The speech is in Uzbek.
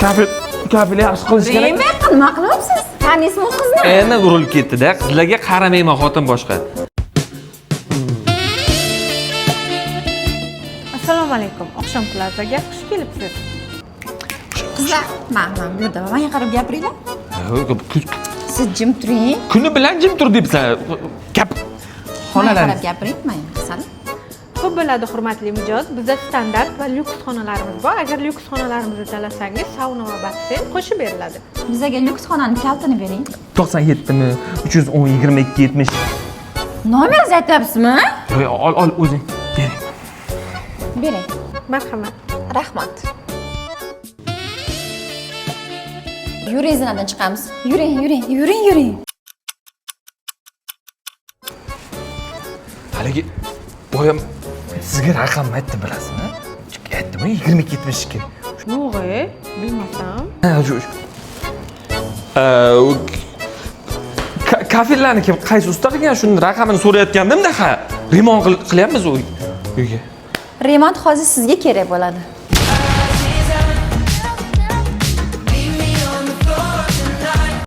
Kafil yaxshi qilish kerak. Reymet, nima qilyapsiz? Tanismi qizni? Endi urilib ketdi-da. Qizlarga qaramayman, xotin boshqa. Assalomu alaykum. Oqshom plazaga xush kelibsiz. Qizlar, mana bu yerda menga qarab gapiringlar. Siz jim turing. Kuni bilan jim tur debsan. Gap. Menga Xonalar. qarab gapiring, men asal. Ko'p bo'ladi hurmatli mijoz. Bizda standart va lyuks xonalarimiz bor. Agar lyuks xonalarimizni tanlasangiz, sauna va basseyn qo'shib beriladi. Bizga lyuks xonaning kaltini bering. 97 mi? 310 22 70. Nomeringizni aytyapsizmi? Ol o'zing. Bering. Bering. Marhamat. Rahmat. Yuring, zinadan chiqamiz. Yuring. Haligi boyam sizga raqamni aytdim bilasizmi? Aytdimmi 22 72. Yo'g'e, bilmasam. Kafillarni kim qaysi usta qilgan shuni raqamini so'rayotgandim-da, ha. Remont qilyapmiz uyga. Remont hozir sizga kerak bo'ladi.